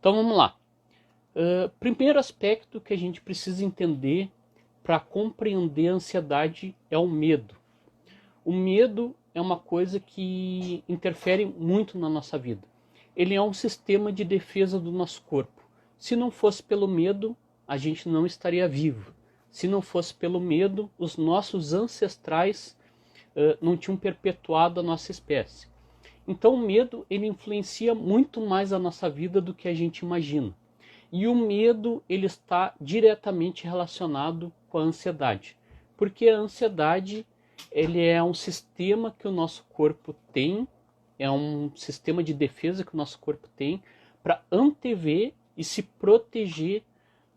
Então vamos lá. Primeiro aspecto que a gente precisa entender para compreender a ansiedade é o medo. O medo é uma coisa que interfere muito na nossa vida. Ele é um sistema de defesa do nosso corpo. Se não fosse pelo medo, a gente não estaria vivo. Se não fosse pelo medo, os nossos ancestrais não tinham perpetuado a nossa espécie. Então o medo ele influencia muito mais a nossa vida do que a gente imagina. E o medo ele está diretamente relacionado com a ansiedade. Porque a ansiedade ele é um sistema que o nosso corpo tem, é um sistema de defesa que o nosso corpo tem para antever e se proteger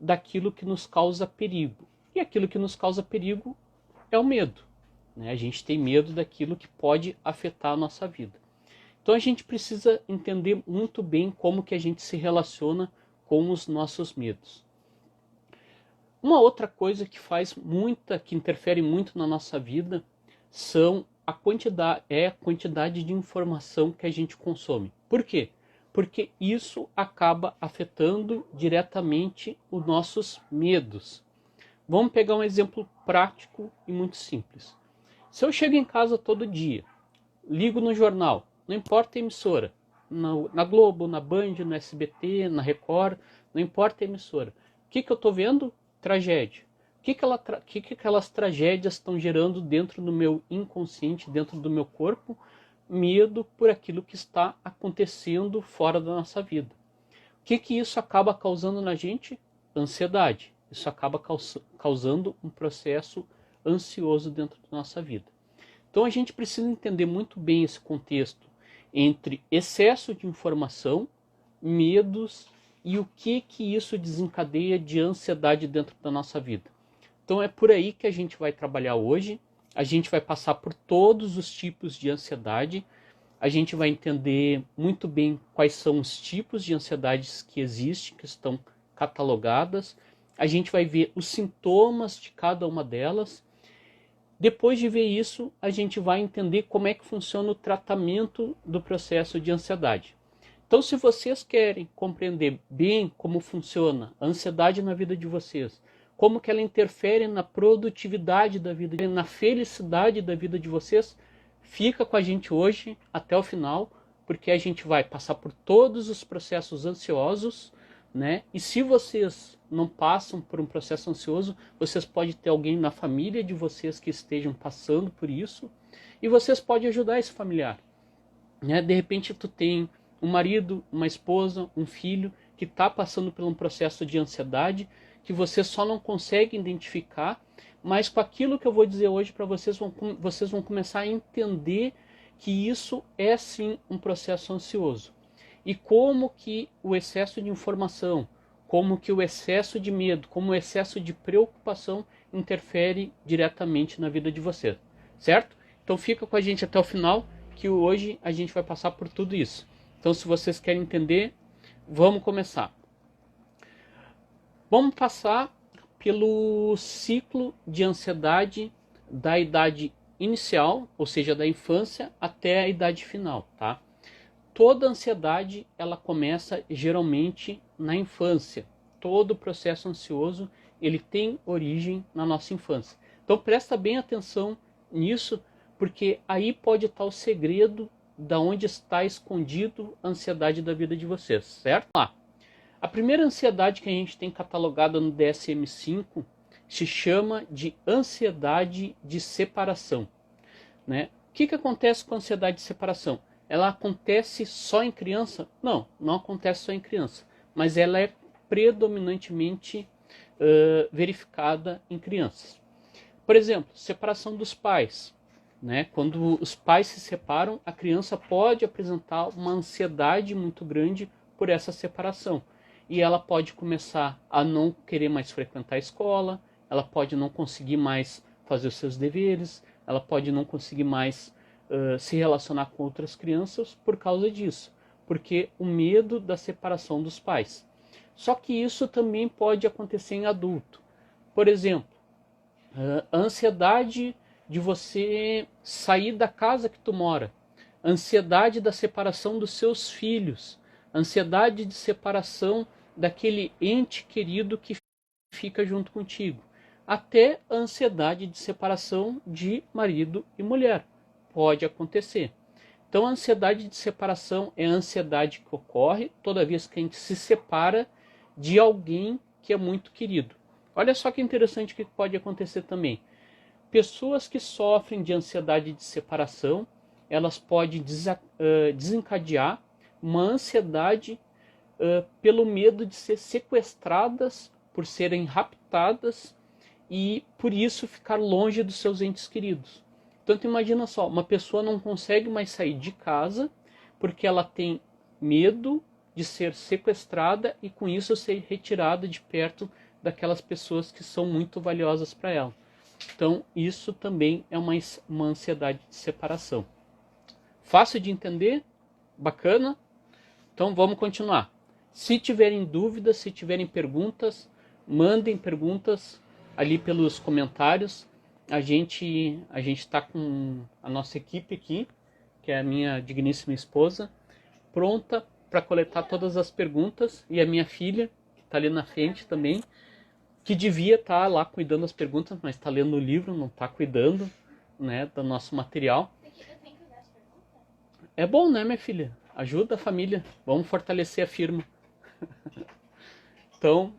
daquilo que nos causa perigo. E aquilo que nos causa perigo é o medo. A gente tem medo daquilo que pode afetar a nossa vida. Então a gente precisa entender muito bem como que a gente se relaciona com os nossos medos. Uma outra coisa que interfere muito na nossa vida é a quantidade de informação que a gente consome. Por quê? Porque isso acaba afetando diretamente os nossos medos. Vamos pegar um exemplo prático e muito simples. Se eu chego em casa todo dia, ligo no jornal, não importa a emissora, na Globo, na Band, no SBT, na Record, não importa a emissora. O que eu estou vendo? Tragédia. O que aquelas tragédias estão gerando dentro do meu inconsciente, dentro do meu corpo? Medo por aquilo que está acontecendo fora da nossa vida. O que isso acaba causando na gente? Ansiedade. Isso acaba causando um processo ansioso dentro da nossa vida. Então a gente precisa entender muito bem esse contexto entre excesso de informação, medos e o que isso desencadeia de ansiedade dentro da nossa vida. Então é por aí que a gente vai trabalhar hoje. A gente vai passar por todos os tipos de ansiedade. A gente vai entender muito bem quais são os tipos de ansiedades que existem, que estão catalogadas. A gente vai ver os sintomas de cada uma delas. Depois de ver isso, a gente vai entender como é que funciona o tratamento do processo de ansiedade. Então, se vocês querem compreender bem como funciona a ansiedade na vida de vocês, como que ela interfere na produtividade da vida, na felicidade da vida de vocês, fica com a gente hoje até o final, porque a gente vai passar por todos os processos ansiosos, né? E se vocês não passam por um processo ansioso, vocês podem ter alguém na família de vocês que estejam passando por isso, e vocês podem ajudar esse familiar, né? De repente tu tem um marido, uma esposa, um filho que está passando por um processo de ansiedade que você só não consegue identificar, mas com aquilo que eu vou dizer hoje para vocês vão começar a entender que isso é sim um processo ansioso. E como que o excesso de informação, como que o excesso de medo, como o excesso de preocupação interfere diretamente na vida de vocês, certo? Então fica com a gente até o final, que hoje a gente vai passar por tudo isso. Então se vocês querem entender, vamos começar. Vamos passar pelo ciclo de ansiedade da idade inicial, ou seja, da infância até a idade final, tá? Toda ansiedade, ela começa geralmente na infância. Todo processo ansioso, ele tem origem na nossa infância. Então presta bem atenção nisso, porque aí pode estar o segredo da onde está escondido a ansiedade da vida de vocês, certo? A primeira ansiedade que a gente tem catalogada no DSM-5 se chama de ansiedade de separação, né? O que acontece com a ansiedade de separação? Ela acontece só em criança? Não, não acontece só em criança, mas ela é predominantemente verificada em crianças. Por exemplo, separação dos pais, né? Quando os pais se separam, a criança pode apresentar uma ansiedade muito grande por essa separação. E ela pode começar a não querer mais frequentar a escola, ela pode não conseguir mais fazer os seus deveres, ela pode não conseguir mais se relacionar com outras crianças por causa disso, porque o medo da separação dos pais. Só que isso também pode acontecer em adulto. Por exemplo, a ansiedade de você sair da casa que tu mora, a ansiedade da separação dos seus filhos, ansiedade de separação daquele ente querido que fica junto contigo, até a ansiedade de separação de marido e mulher. Pode acontecer. Então, a ansiedade de separação é a ansiedade que ocorre toda vez que a gente se separa de alguém que é muito querido. Olha só que interessante que pode acontecer também. Pessoas que sofrem de ansiedade de separação, elas podem desencadear uma ansiedade pelo medo de ser sequestradas, por serem raptadas e por isso ficar longe dos seus entes queridos. Então imagina só, uma pessoa não consegue mais sair de casa porque ela tem medo de ser sequestrada e com isso ser retirada de perto daquelas pessoas que são muito valiosas para ela. Então isso também é uma ansiedade de separação. Fácil de entender? Bacana? Então vamos continuar. Se tiverem dúvidas, se tiverem perguntas, mandem perguntas ali pelos comentários. A gente está com a nossa equipe aqui, que é a minha digníssima esposa, pronta para coletar todas as perguntas, e a minha filha, que está ali na frente também, que devia estar lá cuidando das perguntas, mas está lendo o livro, não está cuidando, né, do nosso material. É bom, né, minha filha? Ajuda a família, vamos fortalecer a firma. Então,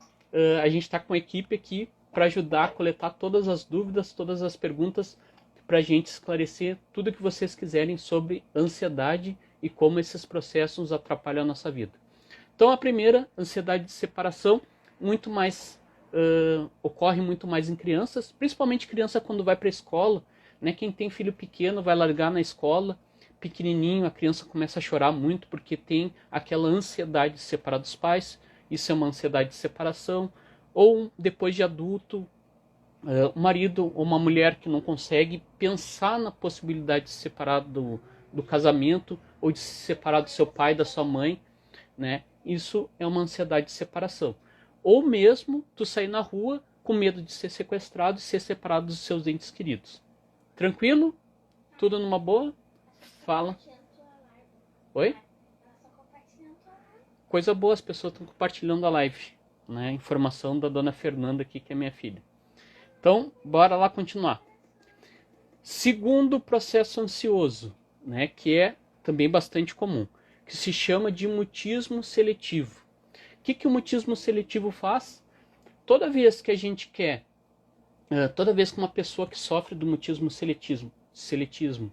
a gente está com a equipe aqui para ajudar a coletar todas as dúvidas, todas as perguntas, para a gente esclarecer tudo que vocês quiserem sobre ansiedade e como esses processos atrapalham a nossa vida. Então, a primeira, ansiedade de separação, muito mais ocorre muito mais em crianças, principalmente criança quando vai para a escola, né? Quem tem filho pequeno vai largar na escola, pequenininho, a criança começa a chorar muito porque tem aquela ansiedade de separar dos pais. Isso é uma ansiedade de separação. Ou depois de adulto, um marido ou uma mulher que não consegue pensar na possibilidade de se separar do casamento ou de se separar do seu pai, da sua mãe, né? Isso é uma ansiedade de separação. Ou mesmo tu sair na rua com medo de ser sequestrado e ser separado dos seus entes queridos. Tranquilo? Tudo numa boa? Fala. Oi? Coisa boa, as pessoas estão compartilhando a live, né? Informação da dona Fernanda aqui, que é minha filha. Então, bora lá continuar. Segundo processo ansioso, né? Que é também bastante comum, que se chama de mutismo seletivo. O que o mutismo seletivo faz? Toda vez que a gente quer, toda vez que uma pessoa que sofre do mutismo seletismo,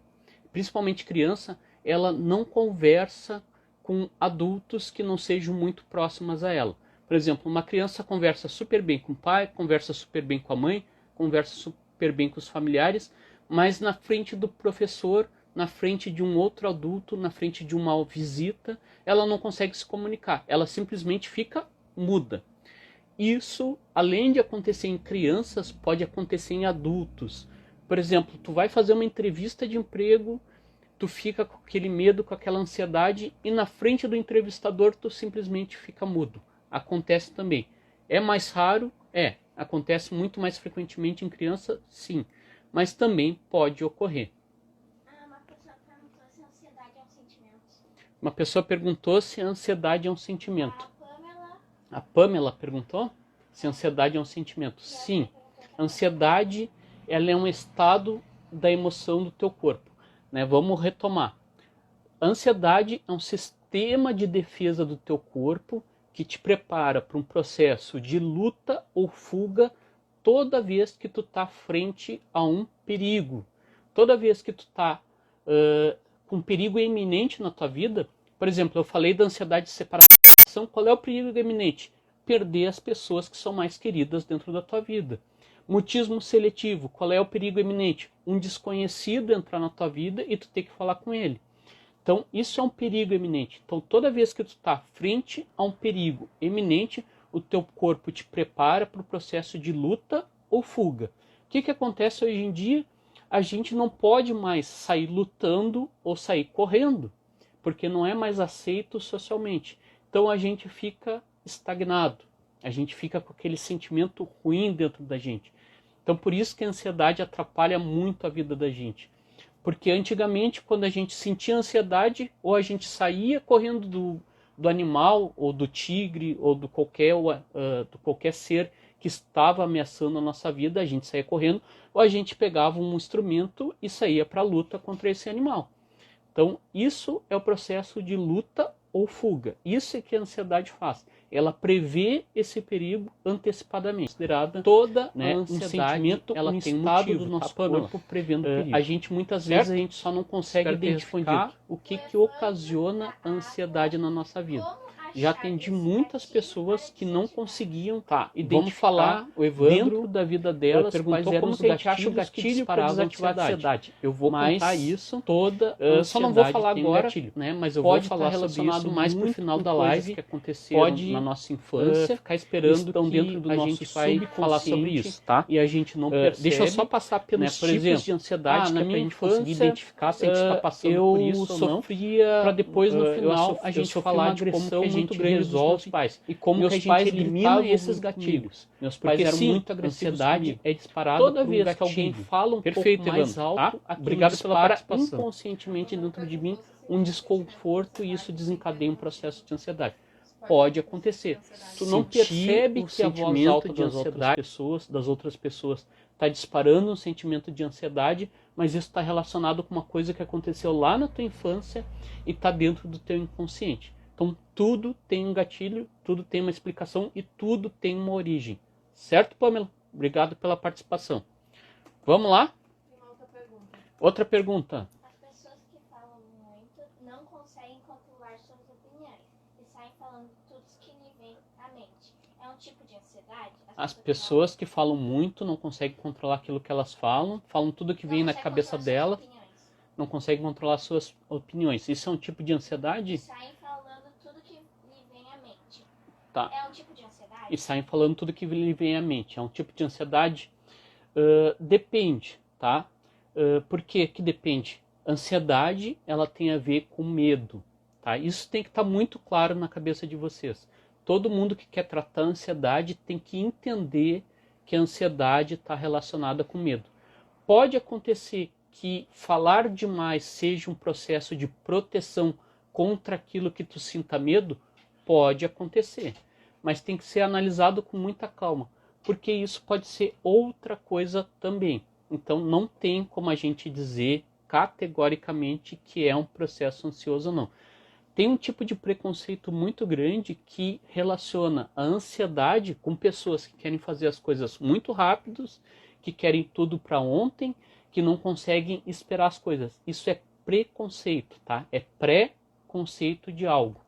principalmente criança, ela não conversa com adultos que não sejam muito próximos a ela. Por exemplo, uma criança conversa super bem com o pai, conversa super bem com a mãe, conversa super bem com os familiares, mas na frente do professor, na frente de um outro adulto, na frente de uma visita, ela não consegue se comunicar. Ela simplesmente fica muda. Isso, além de acontecer em crianças, pode acontecer em adultos. Por exemplo, tu vai fazer uma entrevista de emprego, tu fica com aquele medo, com aquela ansiedade, e na frente do entrevistador tu simplesmente fica mudo. Acontece também. É mais raro? É. Acontece muito mais frequentemente em criança? Sim. Mas também pode ocorrer. Uma pessoa perguntou se a ansiedade é um sentimento. A Pamela perguntou se a ansiedade é um sentimento. Sim. A ansiedade, ela é um estado da emoção do teu corpo. Né? Vamos retomar. A ansiedade é um sistema de defesa do teu corpo que te prepara para um processo de luta ou fuga toda vez que tu está frente a um perigo. Toda vez que tu está com um perigo iminente na tua vida. Por exemplo, eu falei da ansiedade de separação. Qual é o perigo iminente? Perder as pessoas que são mais queridas dentro da tua vida. Mutismo seletivo. Qual é o perigo iminente? Um desconhecido entrar na tua vida e tu ter que falar com ele. Então, isso é um perigo iminente. Então, toda vez que tu está frente a um perigo iminente, o teu corpo te prepara para o processo de luta ou fuga. O que acontece hoje em dia? A gente não pode mais sair lutando ou sair correndo, porque não é mais aceito socialmente. Então, a gente fica estagnado. A gente fica com aquele sentimento ruim dentro da gente. Então, por isso que a ansiedade atrapalha muito a vida da gente. Porque antigamente, quando a gente sentia ansiedade, ou a gente saía correndo do animal, ou do tigre, ou do qualquer ser que estava ameaçando a nossa vida, a gente saía correndo, ou a gente pegava um instrumento e saía para a luta contra esse animal. Então, isso é o processo de luta ou fuga. Isso é que a ansiedade faz. Ela prevê esse perigo antecipadamente. Considerada toda, né, a ansiedade, ela tem um estado do nosso corpo prevendo perigo. A gente muitas vezes a gente só não consegue identificar o que ocasiona a ansiedade na nossa vida. Já atendi muitas pessoas que não conseguiam vamos falar o Evandro, dentro da vida delas, quais eram os gatilhos para desativar a ansiedade. Eu vou contar isso toda. Só não vou falar agora, né? Mas eu vou falar relacionado sobre isso mais pro final da live que aconteceu na nossa infância. Ficar esperando que dentro do nosso vai falar sobre isso, tá? E a gente não percebe. Deixa eu só passar pelos tipos de ansiedade que é pra gente conseguir identificar se a gente está passando por isso ou não. Para depois no final a gente falar de como que a gente resolve os pais e como que a gente elimina esses gatilhos. Meus pais eram muito agressivos. A ansiedade é disparada toda vez que alguém fala um pouco mais alto. Obrigado pela participação. Inconscientemente dentro de mim um desconforto e isso desencadeia um processo de ansiedade. Pode acontecer. Tu não percebe que a voz alta das outras pessoas está disparando um sentimento de ansiedade, mas isso está relacionado com uma coisa que aconteceu lá na tua infância e está dentro do teu inconsciente. Então, tudo tem um gatilho, tudo tem uma explicação e tudo tem uma origem. Certo, Pamela? Obrigado pela participação. Vamos lá? Uma outra pergunta. Outra pergunta. As pessoas que falam muito não conseguem controlar suas opiniões e saem falando tudo que lhe vem à mente. É um tipo de ansiedade? As pessoas que falam muito não conseguem controlar aquilo que elas falam tudo que vem na cabeça dela, não conseguem controlar suas opiniões. Isso é um tipo de ansiedade? E saem falando tudo que lhe vem à mente. Tá. É um tipo de ansiedade? E saem falando tudo que lhe vem à mente. É um tipo de ansiedade? Depende, tá? Por que depende? Ansiedade, ela tem a ver com medo, tá? Isso tem que estar muito claro na cabeça de vocês. Todo mundo que quer tratar a ansiedade tem que entender que a ansiedade está relacionada com medo. Pode acontecer que falar demais seja um processo de proteção contra aquilo que tu sinta medo, pode acontecer. Mas tem que ser analisado com muita calma, porque isso pode ser outra coisa também. Então não tem como a gente dizer categoricamente que é um processo ansioso ou não. Tem um tipo de preconceito muito grande que relaciona a ansiedade com pessoas que querem fazer as coisas muito rápidos, que querem tudo para ontem, que não conseguem esperar as coisas. Isso é preconceito, tá? É pré-conceito de algo.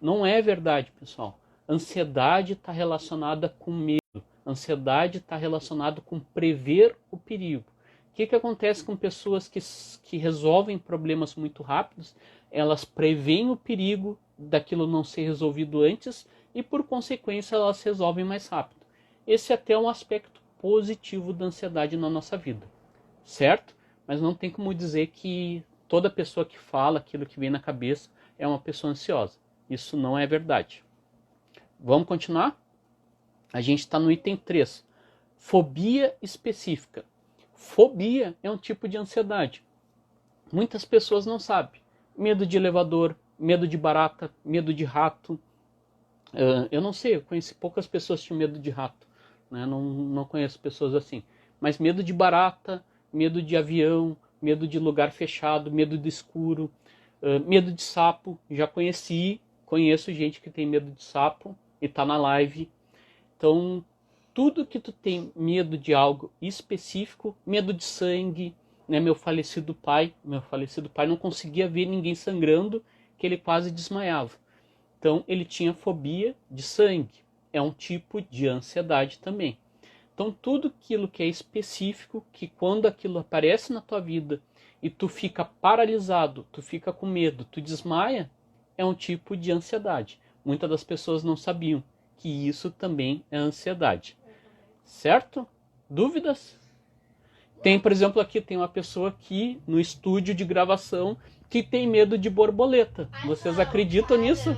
Não é verdade, pessoal. Ansiedade está relacionada com medo. Ansiedade está relacionada com prever o perigo. O que acontece com pessoas que resolvem problemas muito rápidos? Elas preveem o perigo daquilo não ser resolvido antes e, por consequência, elas resolvem mais rápido. Esse até é um aspecto positivo da ansiedade na nossa vida, certo? Mas não tem como dizer que toda pessoa que fala aquilo que vem na cabeça é uma pessoa ansiosa. Isso não é verdade. Vamos continuar? A gente está no item 3. Fobia específica. Fobia é um tipo de ansiedade. Muitas pessoas não sabem. Medo de elevador, medo de barata, medo de rato. Eu não sei, eu conheci poucas pessoas que tinham medo de rato. Né? Não conheço pessoas assim. Mas medo de barata, medo de avião, medo de lugar fechado, medo do escuro, medo de sapo. Já conheço gente que tem medo de sapo e está na live. Então, tudo que tu tem medo de algo específico, medo de sangue, né? Meu falecido pai não conseguia ver ninguém sangrando, que ele quase desmaiava. Então, ele tinha fobia de sangue. É um tipo de ansiedade também. Então, tudo aquilo que é específico, que quando aquilo aparece na tua vida e tu fica paralisado, tu fica com medo, tu desmaia, é um tipo de ansiedade. Muitas das pessoas não sabiam que isso também é ansiedade. Certo? Dúvidas? Tem, por exemplo, aqui tem uma pessoa aqui no estúdio de gravação que tem medo de borboleta. Vocês acreditam nisso?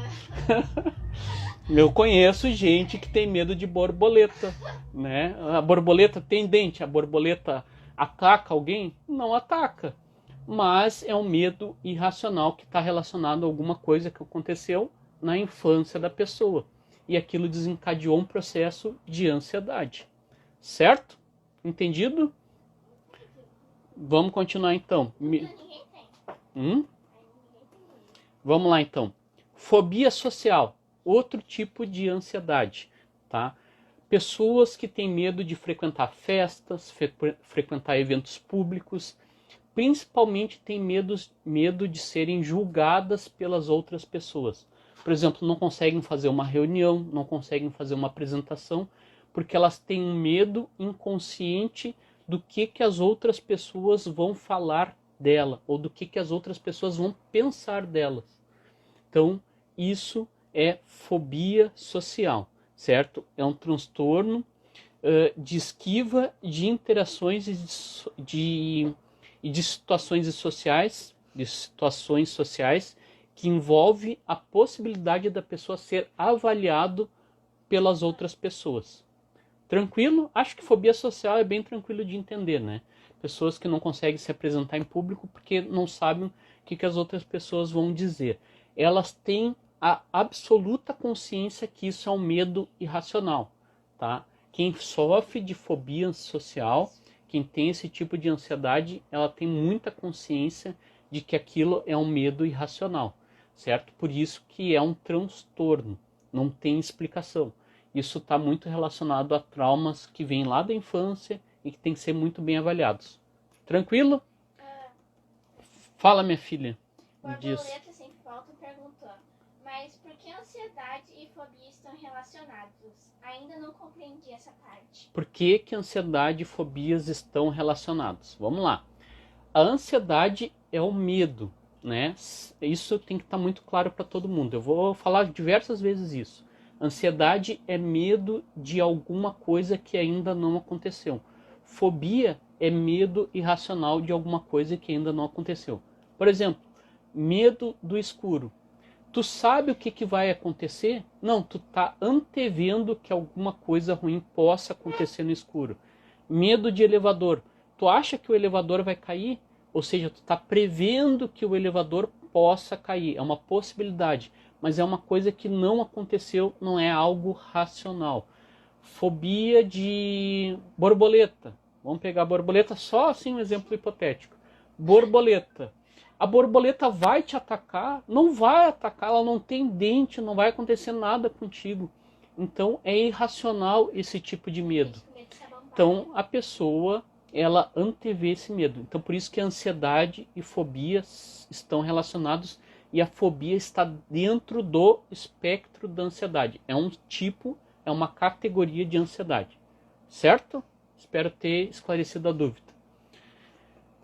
Eu conheço gente que tem medo de borboleta, né? A borboleta tem dente, a borboleta ataca alguém? Não ataca. Mas é um medo irracional que está relacionado a alguma coisa que aconteceu na infância da pessoa. E aquilo desencadeou um processo de ansiedade. Certo? Entendido? Vamos continuar então. Ninguém tem. Hum? Aí ninguém tem. Vamos lá então. Fobia social, outro tipo de ansiedade, tá? Pessoas que têm medo de frequentar festas, frequentar eventos públicos, principalmente têm medo de serem julgadas pelas outras pessoas. Por exemplo, não conseguem fazer uma reunião, não conseguem fazer uma apresentação, porque elas têm um medo inconsciente do que as outras pessoas vão falar dela, ou do que as outras pessoas vão pensar delas. Então, isso é fobia social, certo? É um transtorno de esquiva de interações e de situações sociais que envolve a possibilidade da pessoa ser avaliado pelas outras pessoas. Tranquilo? Acho que fobia social é bem tranquilo de entender, né? Pessoas que não conseguem se apresentar em público porque não sabem o que as outras pessoas vão dizer. Elas têm a absoluta consciência que isso é um medo irracional, tá? Quem sofre de fobia social, quem tem esse tipo de ansiedade, ela tem muita consciência de que aquilo é um medo irracional, certo? Por isso que é um transtorno, não tem explicação. Isso está muito relacionado a traumas que vêm lá da infância e que tem que ser muito bem avaliados. Tranquilo? Fala, minha filha. Borboleta sem falta perguntou, mas por que ansiedade e fobia estão relacionados? Ainda não compreendi essa parte. Por que ansiedade e fobias estão relacionados? Vamos lá. A ansiedade é o medo, né? Isso tem que estar muito claro para todo mundo. Eu vou falar diversas vezes isso. Ansiedade é medo de alguma coisa que ainda não aconteceu. Fobia é medo irracional de alguma coisa que ainda não aconteceu. Por exemplo, medo do escuro. Tu sabe o que vai acontecer? Não, tu tá antevendo que alguma coisa ruim possa acontecer no escuro. Medo de elevador. Tu acha que o elevador vai cair? Ou seja, tu tá prevendo que o elevador possa cair. É uma possibilidade, mas é uma coisa que não aconteceu, não é algo racional. Fobia de borboleta. Vamos pegar a borboleta só assim um exemplo hipotético. Borboleta. A borboleta vai te atacar? Não vai atacar, ela não tem dente, não vai acontecer nada contigo. Então é irracional esse tipo de medo. Então a pessoa, ela antevê esse medo. Então por isso que a ansiedade e fobia estão relacionados e a fobia está dentro do espectro da ansiedade. É um tipo, é uma categoria de ansiedade. Certo? Espero ter esclarecido a dúvida.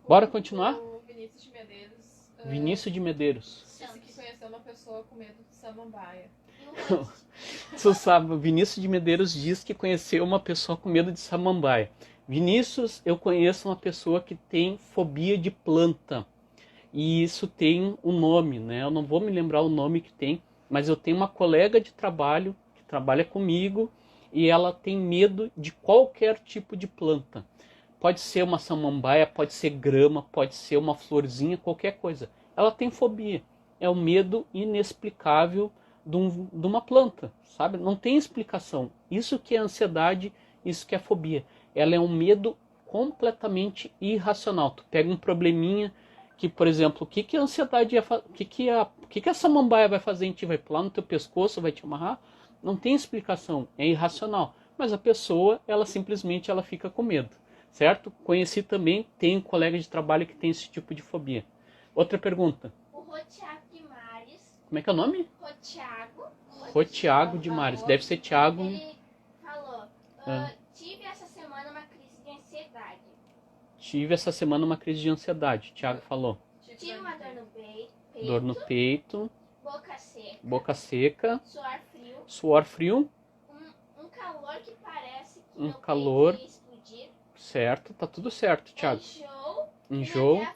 Bora continuar? O Vinícius de Medeiros Vinícius de Medeiros. disse que conheceu uma pessoa com medo de samambaia. Tu sabe, o Vinícius de Medeiros diz que conheceu uma pessoa com medo de samambaia. Vinícius, eu conheço uma pessoa que tem fobia de planta. E isso tem um nome, né? Eu não vou me lembrar o nome que tem, mas eu tenho uma colega de trabalho que trabalha comigo e ela tem medo de qualquer tipo de planta. Pode ser uma samambaia, pode ser grama, pode ser uma florzinha, qualquer coisa. Ela tem fobia. É o medo inexplicável de uma planta, sabe? Não tem explicação. Isso que é ansiedade, isso que é fobia. Ela é um medo completamente irracional. Tu pega um probleminha que, por exemplo, o que a ansiedade ia fazer? O que a samambaia vai fazer em ti? Vai pular no teu pescoço, vai te amarrar? Não tem explicação, é irracional. Mas a pessoa, ela simplesmente ela fica com medo, certo? Conheci também, tenho um colega de trabalho que tem esse tipo de fobia. Outra pergunta. O Rotiago de Mares. Como é que é o nome? Rotiago de Mares. Deve ser Thiago. Ele falou, tive essa semana uma crise de ansiedade. Tive essa semana uma crise de ansiedade, Thiago falou. Tive uma dor no peito. Dor no peito. Boca seca. Boca seca. Suor frio. Um calor que parece que Um meu calor. peito ia explodir. Certo, tá tudo certo, Thiago. Enjoo.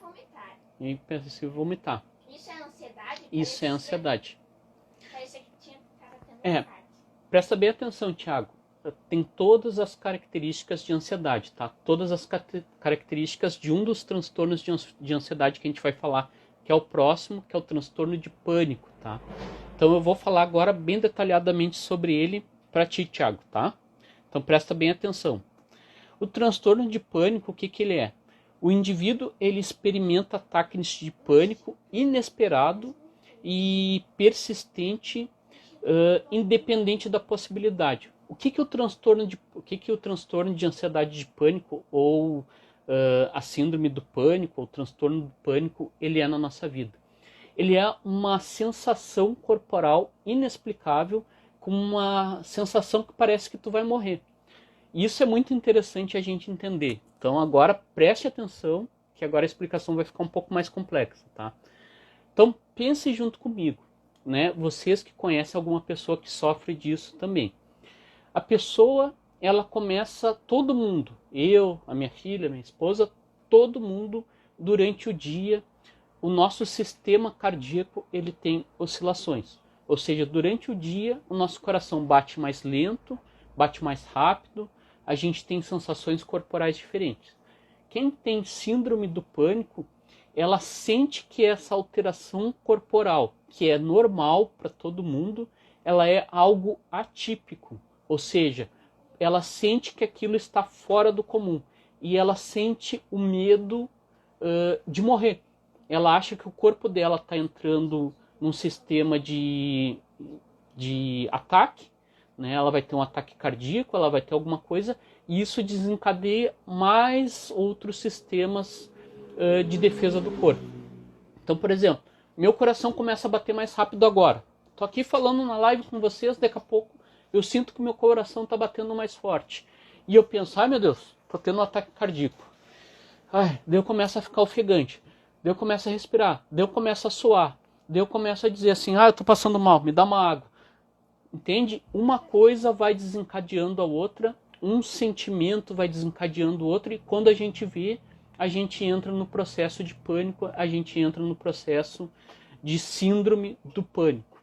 E pensa em vomitar. Isso é ansiedade? Isso é ansiedade. Parecia que tinha cara tendo É. infarto. Presta bem atenção, Thiago. Tem todas as características de ansiedade, tá? Todas as características de um dos transtornos de ansiedade que a gente vai falar, que é o próximo, que é o transtorno de pânico, tá? Então eu vou falar agora bem detalhadamente sobre ele para ti, Thiago, tá? Então presta bem atenção. O transtorno de pânico, o que que ele é? O indivíduo ele experimenta ataques de pânico inesperado e persistente, independente da possibilidade. O que o transtorno de ansiedade de pânico ou a síndrome do pânico ou transtorno do pânico ele é na nossa vida? Ele é uma sensação corporal inexplicável, com uma sensação que parece que tu vai morrer. Isso é muito interessante a gente entender. Então agora preste atenção, que agora a explicação vai ficar um pouco mais complexa, tá? Então pense junto comigo, né? Vocês que conhecem alguma pessoa que sofre disso também. A pessoa, ela começa, todo mundo, eu, a minha filha, minha esposa, todo mundo, durante o dia, o nosso sistema cardíaco, ele tem oscilações. Ou seja, durante o dia, o nosso coração bate mais lento, bate mais rápido, a gente tem sensações corporais diferentes. Quem tem síndrome do pânico, ela sente que essa alteração corporal, que é normal para todo mundo, ela é algo atípico. Ou seja, ela sente que aquilo está fora do comum. E ela sente o medo de morrer. Ela acha que o corpo dela está entrando num sistema de ataque, né? Ela vai ter um ataque cardíaco, ela vai ter alguma coisa, e isso desencadeia mais outros sistemas de defesa do corpo. Então, por exemplo, meu coração começa a bater mais rápido agora. Estou aqui falando na live com vocês, daqui a pouco eu sinto que meu coração está batendo mais forte. E eu penso, ai meu Deus, estou tendo um ataque cardíaco. Ai, daí eu começo a ficar ofegante. Daí eu começo a respirar. Daí eu começo a suar. Daí eu começo a dizer assim, eu estou passando mal, me dá uma água. Entende? Uma coisa vai desencadeando a outra, um sentimento vai desencadeando o outro, e quando a gente vê, a gente entra no processo de pânico, a gente entra no processo de síndrome do pânico,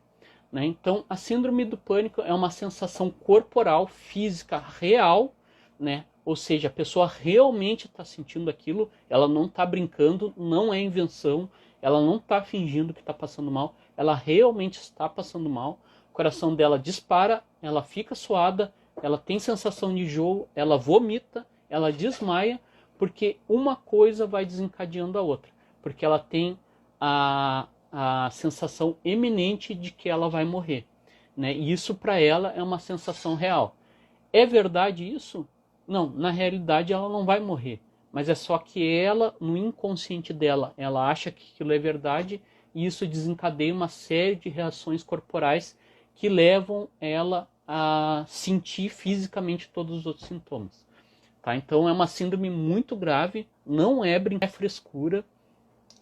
né? Então, a síndrome do pânico é uma sensação corporal, física, real, né? Ou seja, a pessoa realmente está sentindo aquilo, ela não está brincando, não é invenção, ela não está fingindo que está passando mal, ela realmente está passando mal. O coração dela dispara, ela fica suada, ela tem sensação de enjoo, ela vomita, ela desmaia, porque uma coisa vai desencadeando a outra. Porque ela tem a sensação eminente de que ela vai morrer, né? E isso para ela é uma sensação real. É verdade isso? Não, na realidade ela não vai morrer. Mas é só que ela, no inconsciente dela, ela acha que aquilo é verdade, e isso desencadeia uma série de reações corporais que levam ela a sentir fisicamente todos os outros sintomas. Tá? Então é uma síndrome muito grave, não é brincadeira, é frescura,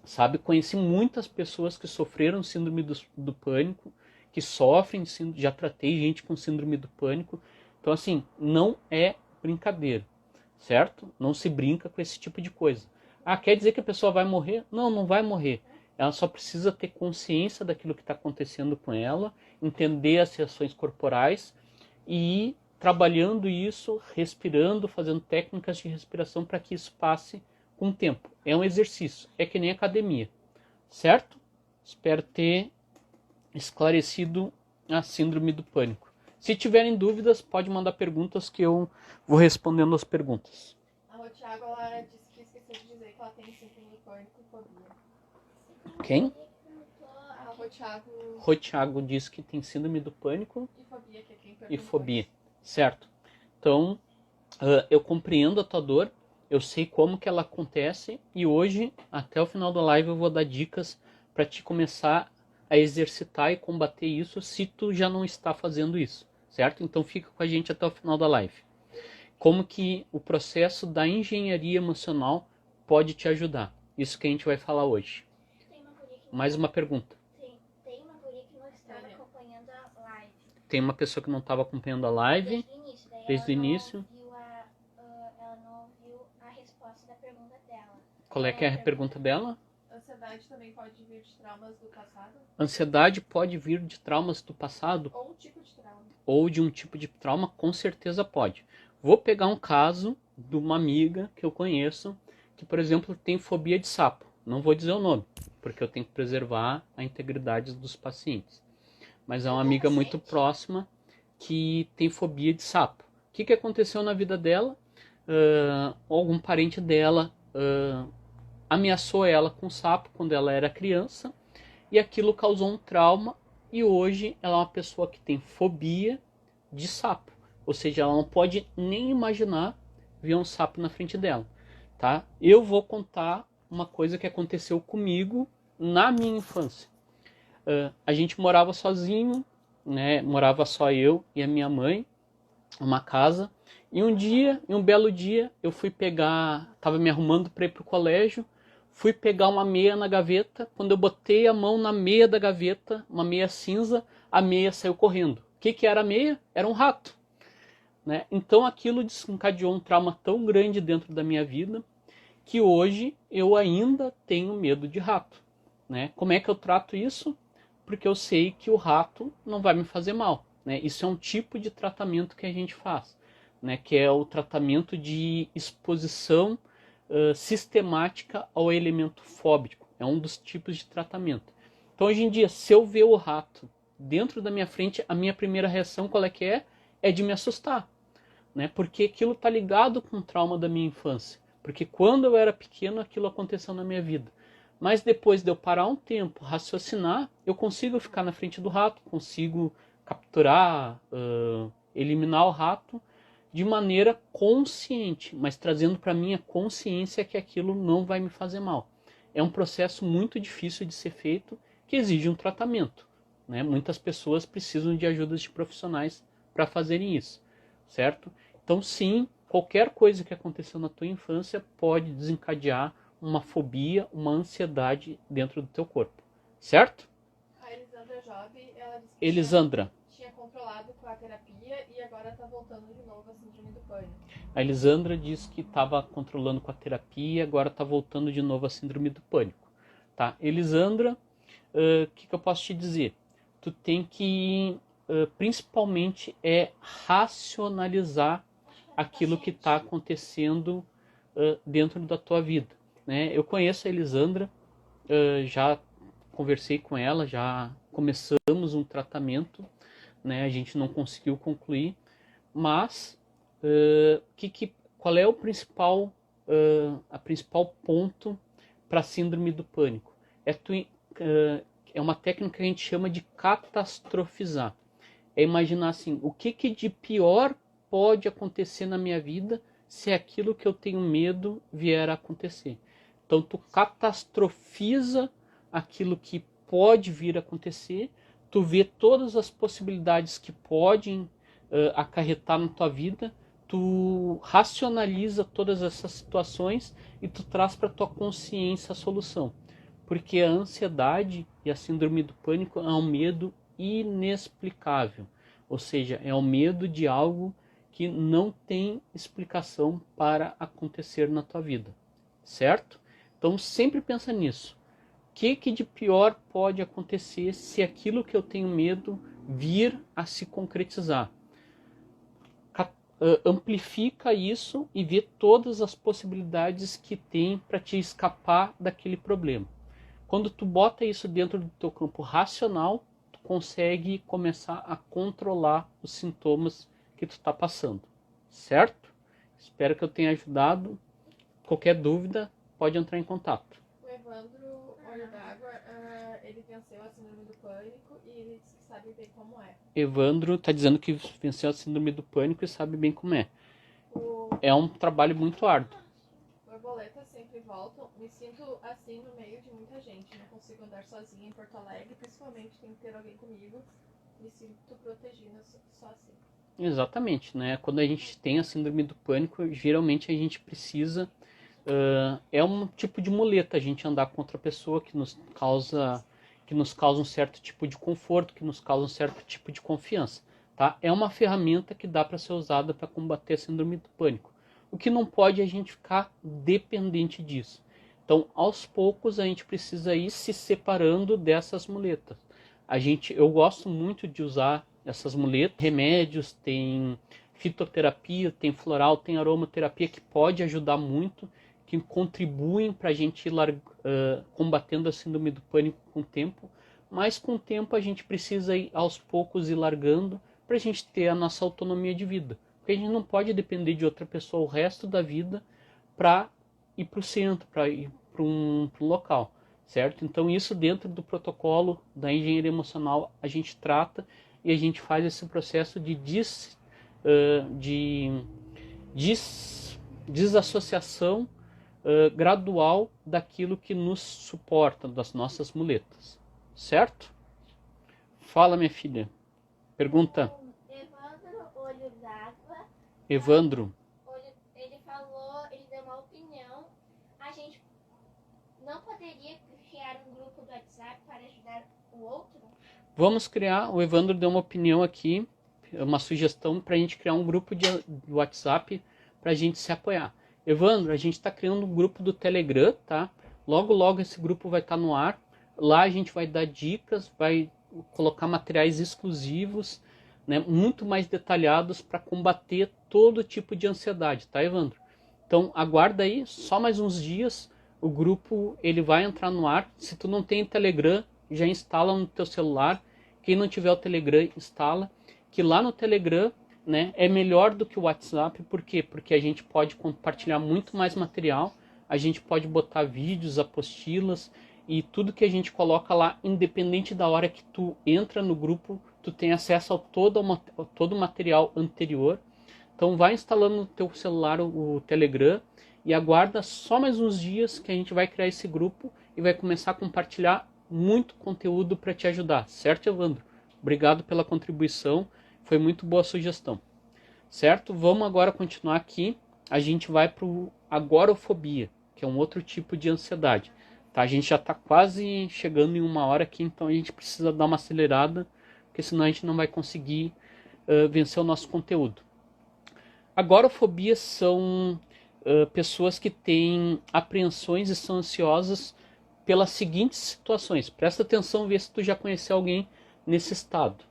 sabe? Conheci muitas pessoas que sofreram síndrome do pânico, que sofrem, já tratei gente com síndrome do pânico. Então assim, não é brincadeira, certo? Não se brinca com esse tipo de coisa. Quer dizer que a pessoa vai morrer? Não, não vai morrer. Ela só precisa ter consciência daquilo que está acontecendo com ela, entender as reações corporais e ir trabalhando isso, respirando, fazendo técnicas de respiração para que isso passe com o tempo. É um exercício, é que nem academia, certo? Espero ter esclarecido a síndrome do pânico. Se tiverem dúvidas, pode mandar perguntas que eu vou respondendo as perguntas. A Thiago, ela disse que esqueceu de dizer que ela tem síndrome do pânico e fobia. Quem? A Thiago disse que tem síndrome do pânico e fobia, que é quem e fobia, certo? Então, eu compreendo a tua dor, eu sei como que ela acontece, e hoje, até o final da live, eu vou dar dicas para te começar a exercitar e combater isso, se tu já não está fazendo isso, certo? Então fica com a gente até o final da live. Como que o processo da engenharia emocional pode te ajudar? Isso que a gente vai falar hoje. Mais uma pergunta. Tem uma guria que não estava acompanhando a live. Tem uma pessoa que não estava acompanhando a live desde o início. Ela não ouviu a resposta da pergunta dela. Qual é que é a pergunta dela? Ansiedade também pode vir de traumas do passado? Ansiedade pode vir de traumas do passado? Ou um tipo de trauma? Ou de um tipo de trauma, com certeza pode. Vou pegar um caso de uma amiga que eu conheço, que, por exemplo, tem fobia de sapo. Não vou dizer o nome, porque eu tenho que preservar a integridade dos pacientes. mas é uma amiga muito próxima que tem fobia de sapo. O que aconteceu na vida dela? Algum parente dela ameaçou ela com sapo quando ela era criança, e aquilo causou um trauma, e hoje ela é uma pessoa que tem fobia de sapo. Ou seja, ela não pode nem imaginar ver um sapo na frente dela. Tá? Eu vou contar uma coisa que aconteceu comigo na minha infância. A gente morava sozinho, né? Morava só eu e a minha mãe, numa casa. E um belo dia, eu fui pegar, estava me arrumando para ir para o colégio, fui pegar uma meia na gaveta. Quando eu botei a mão na meia da gaveta, uma meia cinza, a meia saiu correndo. O que era a meia? Era um rato. Né? Então aquilo desencadeou um trauma tão grande dentro da minha vida que hoje eu ainda tenho medo de rato. Né? Como é que eu trato isso? Porque eu sei que o rato não vai me fazer mal. Né? Isso é um tipo de tratamento que a gente faz, né? Que é o tratamento de exposição sistemática ao elemento fóbico. É um dos tipos de tratamento. Então hoje em dia, se eu ver o rato dentro da minha frente, a minha primeira reação qual é que é? É de me assustar. Né? Porque aquilo está ligado com o trauma da minha infância. Porque quando eu era pequeno, aquilo aconteceu na minha vida. Mas depois de eu parar um tempo, raciocinar, eu consigo ficar na frente do rato, consigo capturar, eliminar o rato de maneira consciente, mas trazendo para mim a consciência que aquilo não vai me fazer mal. É um processo muito difícil de ser feito, que exige um tratamento. Né? Muitas pessoas precisam de ajudas de profissionais para fazerem isso, certo? Então sim, qualquer coisa que aconteceu na tua infância pode desencadear uma fobia, uma ansiedade dentro do teu corpo, certo? A Elisandra Job, ela disse que Elisandra. tinha controlado com a terapia e agora tá voltando de novo a síndrome do pânico. A Elisandra diz que estava controlando com a terapia e agora está voltando de novo a síndrome do pânico. Tá? Elisandra, o que eu posso te dizer? Tu tem que, principalmente, racionalizar aquilo que está acontecendo dentro da tua vida. Né? Eu conheço a Elisandra, já conversei com ela, já começamos um tratamento, né? A gente não conseguiu concluir, mas qual é o principal, a principal ponto para a síndrome do pânico? É uma técnica que a gente chama de catastrofizar. É imaginar assim, o que de pior pode acontecer na minha vida se aquilo que eu tenho medo vier a acontecer. Então tu catastrofiza aquilo que pode vir a acontecer, tu vê todas as possibilidades que podem acarretar na tua vida, tu racionaliza todas essas situações e tu traz para tua consciência a solução. Porque a ansiedade e a síndrome do pânico é um medo inexplicável. Ou seja, é o medo de algo que não tem explicação para acontecer na tua vida. Certo? Então sempre pensa nisso. O que de pior pode acontecer se aquilo que eu tenho medo vir a se concretizar? Amplifica isso e vê todas as possibilidades que tem para te escapar daquele problema. Quando tu bota isso dentro do teu campo racional, tu consegue começar a controlar os sintomas que tu está passando. Certo? Espero que eu tenha ajudado. Qualquer dúvida, pode entrar em contato. O Evandro Olho d'Água, ele venceu a síndrome do pânico e ele disse que sabe bem como é. Evandro está dizendo que venceu a síndrome do pânico e sabe bem como é. É um trabalho muito árduo. Borboletas sempre voltam. Me sinto assim no meio de muita gente. Não consigo andar sozinha em Porto Alegre. Principalmente tem que ter alguém comigo. Me sinto protegida só assim. Exatamente, né? Quando a gente tem a síndrome do pânico, geralmente a gente precisa... é um tipo de muleta a gente andar com outra pessoa que nos causa um certo tipo de conforto, que nos causa um certo tipo de confiança. Tá? É uma ferramenta que dá para ser usada para combater a síndrome do pânico. O que não pode é a gente ficar dependente disso. Então, aos poucos, a gente precisa ir se separando dessas muletas. Eu gosto muito de usar essas muletas. Remédios, tem fitoterapia, tem floral, tem aromaterapia que pode ajudar muito, que contribuem para a gente ir combatendo a síndrome do pânico com o tempo. mas com o tempo a gente precisa ir aos poucos ir largando para a gente ter a nossa autonomia de vida. Porque a gente não pode depender de outra pessoa o resto da vida para ir para o centro, para ir para um local, certo? Então isso dentro do protocolo da engenharia emocional a gente trata e a gente faz esse processo de desassociação gradual daquilo que nos suporta, das nossas muletas, certo? Fala, minha filha. Pergunta. Evandro Olho d'Água. Evandro. Ele falou, ele deu uma opinião. A gente não poderia criar um grupo do WhatsApp para ajudar o outro? Vamos criar, o Evandro deu uma opinião aqui, uma sugestão para a gente criar um grupo de WhatsApp para a gente se apoiar. Evandro, a gente está criando um grupo do Telegram, tá? Logo, logo esse grupo vai estar no ar. Lá a gente vai dar dicas, vai colocar materiais exclusivos, né, muito mais detalhados para combater todo tipo de ansiedade, tá, Evandro? Então aguarda aí, só mais uns dias, o grupo ele vai entrar no ar. Se tu não tem Telegram, já instala no teu celular. Quem não tiver o Telegram, instala. Que lá no Telegram, né, é melhor do que o WhatsApp. Por quê? Porque a gente pode compartilhar muito mais material. A gente pode botar vídeos, apostilas e tudo que a gente coloca lá, independente da hora que tu entra no grupo, tu tem acesso a todo o material anterior. Então vai instalando no teu celular o Telegram e aguarda só mais uns dias que a gente vai criar esse grupo e vai começar a compartilhar muito conteúdo para te ajudar, certo, Evandro? Obrigado pela contribuição, foi muito boa a sugestão, certo? Vamos agora continuar aqui, a gente vai para o agorafobia, que é um outro tipo de ansiedade, tá? A gente já está quase chegando em 1 hora aqui, então a gente precisa dar uma acelerada, porque senão a gente não vai conseguir vencer o nosso conteúdo. Agorafobias são pessoas que têm apreensões e são ansiosas pelas seguintes situações. Presta atenção, vê se tu já conheceu alguém nesse estado.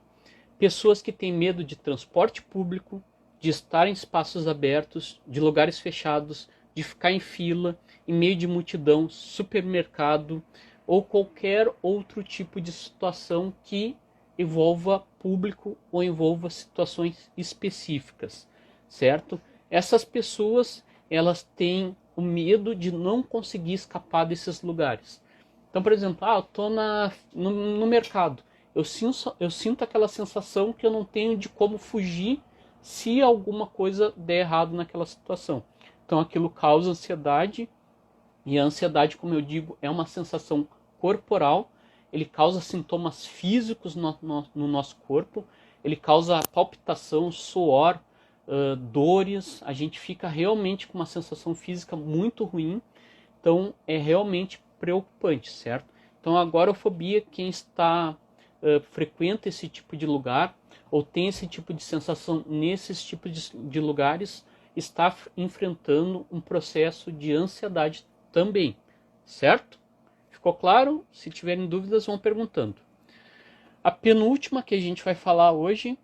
Pessoas que têm medo de transporte público, de estar em espaços abertos, de lugares fechados, de ficar em fila, em meio de multidão, supermercado ou qualquer outro tipo de situação que envolva público ou envolva situações específicas, certo? Essas pessoas, elas têm o medo de não conseguir escapar desses lugares. Então, por exemplo, eu estou no mercado, eu sinto aquela sensação que eu não tenho de como fugir se alguma coisa der errado naquela situação. Então aquilo causa ansiedade, e a ansiedade, como eu digo, é uma sensação corporal, ele causa sintomas físicos no nosso corpo, ele causa palpitação, suor, dores, a gente fica realmente com uma sensação física muito ruim, então é realmente preocupante, certo? Então a agorafobia, quem frequenta esse tipo de lugar ou tem esse tipo de sensação nesses tipos de lugares, está enfrentando um processo de ansiedade também, certo? Ficou claro? Se tiverem dúvidas, vão perguntando. A penúltima que a gente vai falar hoje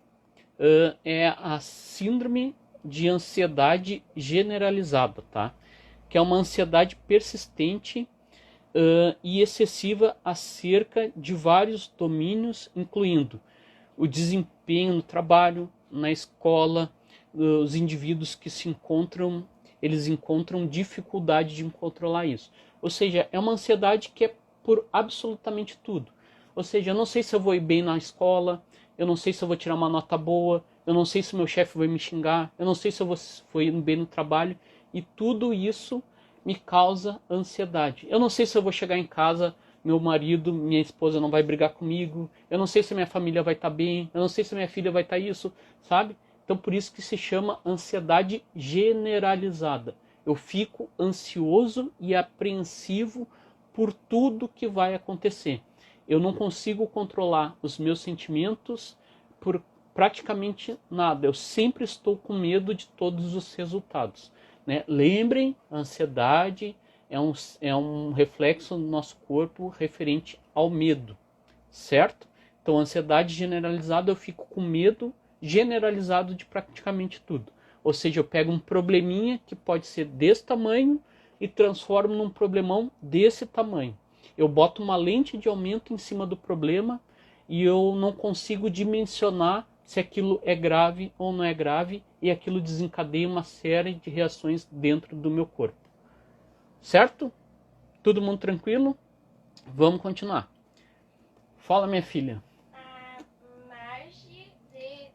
é a síndrome de ansiedade generalizada, tá? Que é uma ansiedade persistente e excessiva acerca de vários domínios, incluindo o desempenho no trabalho, na escola, os indivíduos que eles encontram dificuldade de controlar isso. Ou seja, é uma ansiedade que é por absolutamente tudo. Ou seja, eu não sei se eu vou ir bem na escola, eu não sei se eu vou tirar uma nota boa, eu não sei se meu chefe vai me xingar, eu não sei se eu vou ir bem no trabalho, e tudo isso me causa ansiedade. Eu não sei se eu vou chegar em casa, meu marido, minha esposa não vai brigar comigo, eu não sei se minha família vai estar bem, eu não sei se minha filha vai estar isso, sabe? Então por isso que se chama ansiedade generalizada. Eu fico ansioso e apreensivo por tudo que vai acontecer. Eu não consigo controlar os meus sentimentos por praticamente nada. Eu sempre estou com medo de todos os resultados, né? Lembrem, a ansiedade é um reflexo do nosso corpo referente ao medo, certo? Então, ansiedade generalizada, eu fico com medo generalizado de praticamente tudo. Ou seja, eu pego um probleminha que pode ser desse tamanho e transformo num problemão desse tamanho. Eu boto uma lente de aumento em cima do problema e eu não consigo dimensionar se aquilo é grave ou não é grave, e aquilo desencadeia uma série de reações dentro do meu corpo. Certo? Todo mundo tranquilo? Vamos continuar. Fala, minha filha. A Marge de...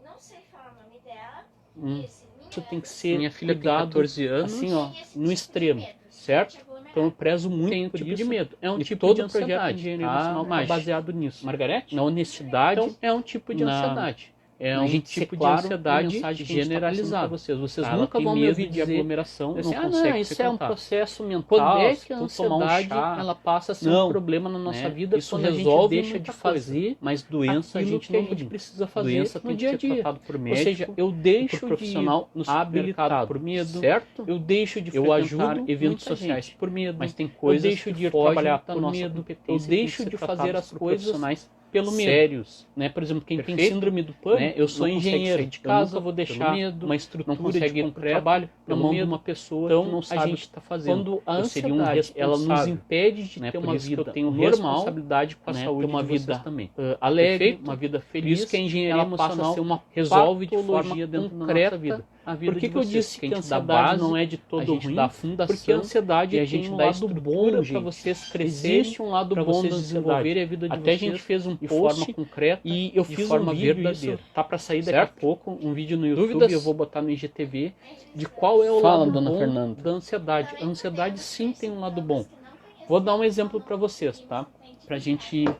Não sei falar o nome dela. Esse Isso tem que ser Minha filha tem cuidado, 14 anos. assim, ó, tem esse no tipo de extremo, medo, certo? de aglomerar. Então eu prezo muito Tem um por tipo isso. de medo. É um E tipo todo de projeto de ansiedade. engenharia Tá? emocional Mas, tá baseado nisso. Margarete? Na honestidade, Então é um tipo de na- ansiedade. É na um gente ser tipo de claro, ansiedade a mensagem que a gente tá generalizada. passando pra vocês. Vocês Ela nunca tem vão me medo ouvir de dizer aglomeração, assim, não não, consegue isso ser é um contado. processo mental. Quando é que a se tu tomar um ansiedade chá, ela passa a ser não, um problema na nossa né? vida? Isso Quando a resolve gente deixa muita de coisa. fazer Mas doença a aquilo gente que a não gente tem. precisa fazer Doença no tem dia a que ser dia. tratado por Ou médico, seja, eu deixo por de profissional ir no habilitado supermercado por medo, certo? eu deixo de Eu frequentar ajudo eventos muita sociais gente, por medo, mas tem eu coisas deixo que de ir fogem trabalhar da por nossa medo, competência, eu tem que deixo ser de fazer tratados as por coisas profissionais pelo medo. sérios, né? Por exemplo, quem Perfeito? tem síndrome do pânico, Né? Eu sou não consegue engenheiro sair de eu casa, nunca vou pelo deixar medo, uma não estrutura consegue de ir para o concreto trabalho na pelo mão de medo. uma pessoa Então, que não a sabe o gente que está fazendo. Quando a Eu seria um ansiedade ela nos responsável, impede de né? ter Por uma isso que eu vida tenho normal, responsabilidade com a né? saúde Ter uma de vocês vida também. alegre, Perfeito? uma vida Por feliz, isso que a engenharia ela passa a emocional ser uma resolve de patologia forma dentro da nossa concreta vida. a vida Por que de que eu vocês, disse que que a a gente dá ansiedade base, não é de a todo gente ruim? dá fundação, Porque a ansiedade e a tem gente um dá lado bom estrutura para para vocês crescerem, Existe um lado para bom vocês da desenvolverem ansiedade. a vida de Até a vocês gente fez um de post forma concreta e eu de fiz forma um vídeo, verdadeira. isso tá para sair daqui Certo? a pouco, um vídeo no YouTube, Dúvidas? eu vou botar no IGTV, de qual é o Fala, lado dona bom Fernanda. da ansiedade. A Também ansiedade podemos sim ter tem um lado sintomas bom. que não conhecemos Vou dar um como exemplo para vocês, tá? simplesmente Pra gente ansiedade.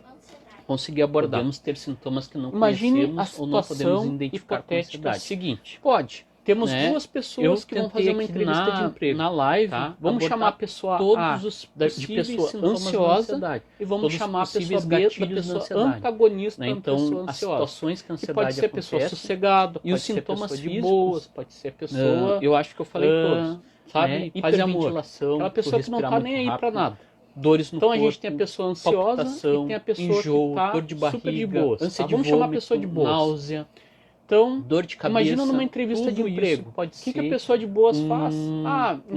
conseguir abordar. Podemos ter sintomas que não Imagine a conhecemos ou não podemos situação identificar com hipotética ansiedade. seguinte. Pode. Temos né? duas Eu pessoas que vão tentei fazer uma aqui entrevista de emprego. na live, Tá? vamos Abordar chamar a pessoa todos A os de possíveis pessoa sintomas da ansiosa ansiedade. e vamos Todos os chamar a pessoa possíveis B da gatilhos da pessoa ansiedade. antagonista Né? da Então, pessoa as ansiosa. situações que a Que ansiedade pode ser pessoa acontece, sossegada, e os pode ser sintomas pessoa de físicos, boas, pode ser pessoa, eu acho que eu falei todos. sabe, né? paz e amor. Hiperventilação, Aquela pessoa que não respirar tá muito nem aí pra rápido, nada. dores no Então a corpo, gente tem a pessoa ansiosa palpitação, e tem a pessoa enjoo, que tá dor de barriga, super de boas. ânsia Tá? de Vamos chamar a vômito, pessoa de boas. náusea, Então, dor de cabeça. imagina numa entrevista de tudo emprego. isso pode O que ser a pessoa de boas faz? um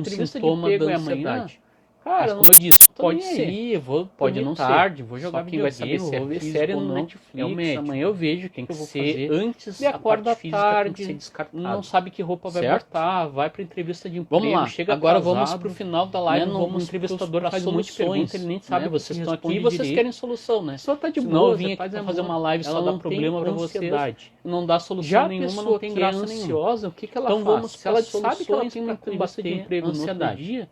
Entrevista de sintoma emprego da é amanhã. ansiedade. Cara, Mas eu como eu disse, tô pode nem ser. aí, eu vou Pode dormir não tarde, ser. vou Só jogar quem vai saber videogame, se é vou ver físico série ou no não Netflix, é o médico. amanhã eu vejo o Tem que que eu vou ser fazer. antes E a acorda parte física tem que ser tarde, descartada. não sabe que roupa vai Certo? botar, vai para entrevista de emprego, Vamos lá, chega agora atrasado, vamos pro final da live, né? vamos O entrevistador pros- faz pras um monte de perguntas, soluções, ele nem sabe, né? vocês Porque estão aqui e responde vocês direito. querem solução, né? A pessoa tá de Senão boa, eu vim aqui para fazer uma live ela só dar não problema tem para vocês, ansiedade. não dá solução Já a nenhuma, pessoa não tem que é graça nenhuma. ansiosa, o que que ela Então faz? vamos Se ela pras sabe que ela soluções tem uma pra entrevista de combater emprego no outro ansiedade. dia,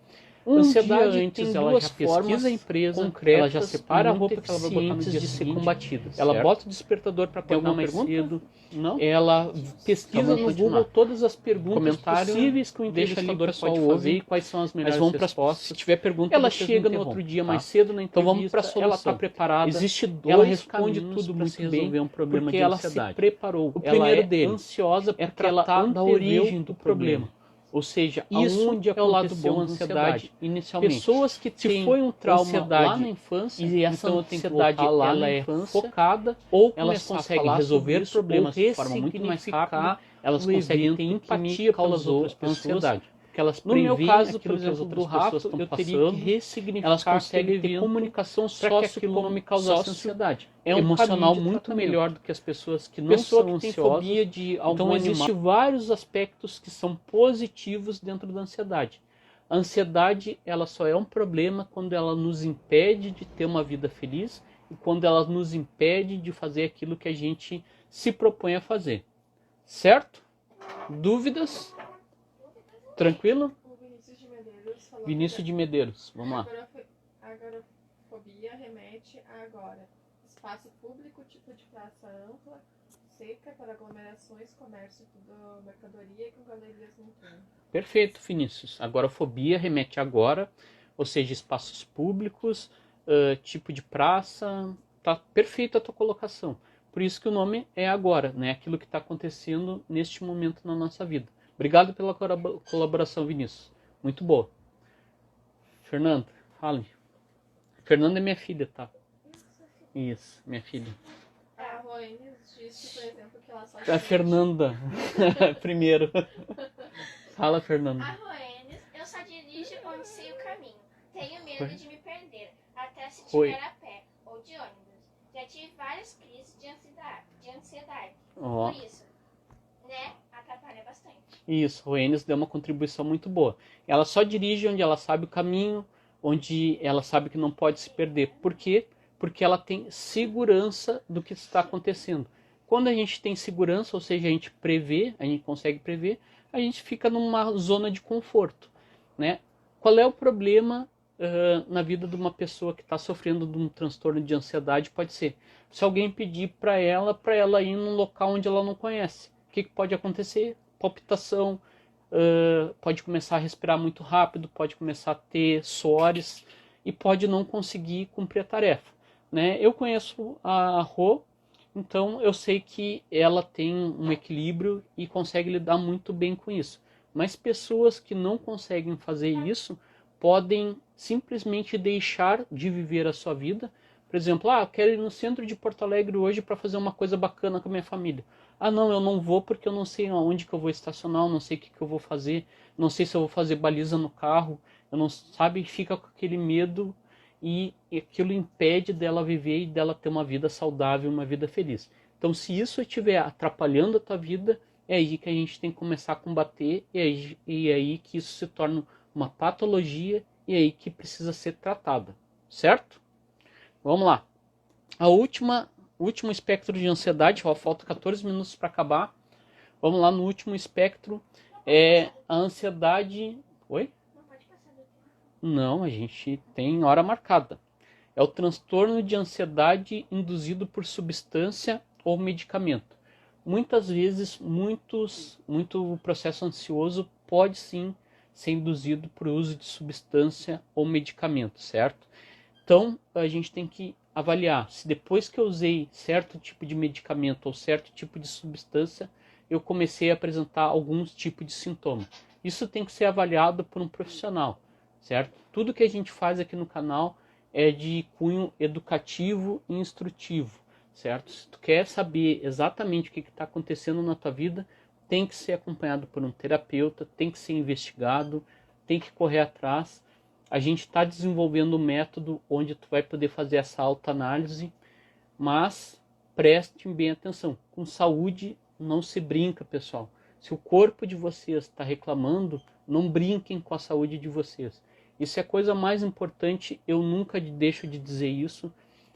Ansiedade dia antes tem ela duas já formas pesquisa a empresa, concretas, ela já separa a muito roupa que ela vai botar no eficientes dia de ser seguinte, combatida. ela certo? bota o despertador para Tem acordar alguma mais pergunta? cedo, Não? ela pesquisa Então vamos no continuar. Google todas as perguntas Comentário, possíveis que o deixa ali o entrevistador pessoal pode ouve, fazer e quais são as melhores Mas vamos para respostas. se tiver pergunta, Ela vocês chega me no outro dia interrompam, mais tá? cedo na Então entrevista, vamos para a ela solução. está preparada, Existe dois ela responde caminhos tudo pra muito se resolver bem, um problema porque de ela ansiedade. se preparou. O Ela primeiro é deles ansiosa é porque ela tratar da anteveu origem do o problema. Ou seja, Isso aonde é o lado aconteceu bom a da ansiedade ansiedade. inicialmente. Pessoas que Se têm foi um trauma ansiedade lá na infância, e essa então eu tenho que ansiedade voltar lá ela na é infância, focada, ou elas começar a conseguem falar resolver sobre os isso, problemas ou de forma muito mais ressignificar rápida, elas o conseguem evento ter que empatia me com as causou outras pessoas, ansiedade. porque elas No meu preveem caso, aquilo por que as exemplo, outras do rato, pessoas estão eu teria passando, que ressignificar elas conseguem aquele ter evento comunicação para que aquilo sócio, não me causasse sócio ansiedade. é um emocional caminho de muito tratamento. melhor do que as pessoas que não Pessoa são que tem ansiosas. fobia de algum Então existem animal. vários aspectos que são positivos dentro da ansiedade. A ansiedade, ela só é um problema quando ela nos impede de ter uma vida feliz e quando ela nos impede de fazer aquilo que a gente se propõe a fazer. Certo? Dúvidas? Tranquilo? O Vinícius de Medeiros falou Vinícius de Medeiros, vamos lá. Agorafobia remete a agora. Espaço público, tipo de praça ampla, seca para aglomerações, comércio de mercadoria e com galerias no entorno. Perfeito, Vinícius. Agorafobia remete agora, ou seja, espaços públicos, tipo de praça. Tá perfeita a tua colocação. Por isso que o nome é agora, né? Aquilo que está acontecendo neste momento na nossa vida. Obrigado pela colaboração, Vinícius. Muito boa. Fernanda, fale. Fernanda é minha filha, tá? Isso, minha filha. A Roenes disse, por exemplo, que ela só A Fernanda, primeiro. Fala, Fernanda. A Roenes, eu só dirijo onde sei o caminho. Tenho medo de me perder. Até Oi. estiver a pé ou de ônibus. Já tive várias crises de ansiedade. Ó. Por isso, né, atrapalha bastante. Isso, o Enes deu uma contribuição muito boa. Ela só dirige onde ela sabe o caminho, onde ela sabe que não pode se perder. Por quê? Porque ela tem segurança do que está acontecendo. Quando a gente tem segurança, ou seja, a gente prevê, a gente consegue prever, a gente fica numa zona de conforto, né? Qual é o problema na vida de uma pessoa que está sofrendo de um transtorno de ansiedade? Pode ser, se alguém pedir para ela ir num local onde ela não conhece, o que pode acontecer? Palpitação, pode começar a respirar muito rápido, pode começar a ter suores e pode não conseguir cumprir a tarefa, né? Eu conheço a Rô, então eu sei que ela tem um equilíbrio e consegue lidar muito bem com isso. Mas pessoas que não conseguem fazer isso podem simplesmente deixar de viver a sua vida. Por exemplo, eu quero ir no centro de Porto Alegre hoje para fazer uma coisa bacana com a minha família. Não, eu não vou porque eu não sei aonde que eu vou estacionar, eu não sei o que eu vou fazer, não sei se eu vou fazer baliza no carro, eu não sabe, fica com aquele medo e aquilo impede dela viver e dela ter uma vida saudável, uma vida feliz. Então, se isso estiver atrapalhando a tua vida, é aí que a gente tem que começar a combater e é aí que isso se torna uma patologia e é aí que precisa ser tratada, certo? Vamos lá. O último espectro de ansiedade, falta 14 minutos para acabar. Vamos lá no último espectro, é a ansiedade... Oi? Não pode passar do tempo. Não, a gente tem hora marcada. É o transtorno de ansiedade induzido por substância ou medicamento. Muitas vezes, muito processo ansioso pode sim ser induzido por uso de substância ou medicamento, certo? Então, a gente tem que avaliar se depois que eu usei certo tipo de medicamento ou certo tipo de substância, eu comecei a apresentar alguns tipos de sintoma. Isso tem que ser avaliado por um profissional, certo? Tudo que a gente faz aqui no canal é de cunho educativo e instrutivo, certo? Se tu quer saber exatamente o que está acontecendo na tua vida, tem que ser acompanhado por um terapeuta, tem que ser investigado, tem que correr atrás. A gente está desenvolvendo um método onde tu vai poder fazer essa autoanálise, mas preste bem atenção. Com saúde não se brinca, pessoal. Se o corpo de vocês está reclamando, não brinquem com a saúde de vocês. Isso é a coisa mais importante, eu nunca deixo de dizer isso,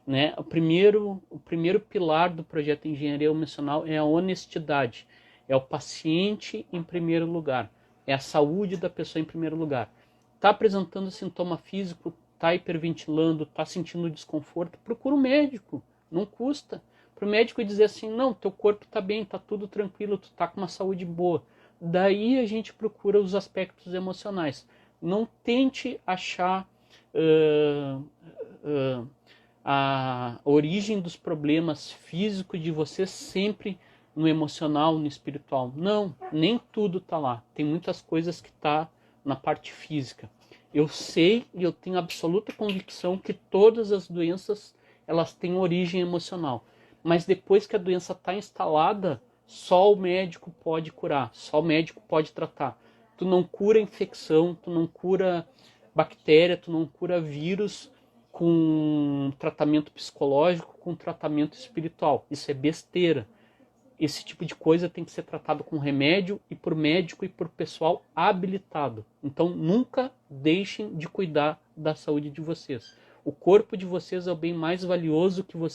né? O primeiro pilar do projeto Engenharia Emocional é a honestidade. É o paciente em primeiro lugar. É a saúde da pessoa em primeiro lugar. Está apresentando sintoma físico, está hiperventilando, está sentindo desconforto, procura um médico, não custa. Para o médico dizer assim, não, teu corpo está bem, está tudo tranquilo, tu está com uma saúde boa. Daí a gente procura os aspectos emocionais. Não tente achar a origem dos problemas físicos de você sempre no emocional, no espiritual. Não, nem tudo está lá. Tem muitas coisas que está na parte física. Eu sei e eu tenho absoluta convicção que todas as doenças elas têm origem emocional. Mas depois que a doença está instalada, só o médico pode curar, só o médico pode tratar. Tu não cura infecção, tu não cura bactéria, tu não cura vírus com tratamento psicológico, com tratamento espiritual. Isso é besteira. Esse tipo de coisa tem que ser tratado com remédio e por médico e por pessoal habilitado. Então nunca deixem de cuidar da saúde de vocês. O corpo de vocês é o bem mais valioso que vocês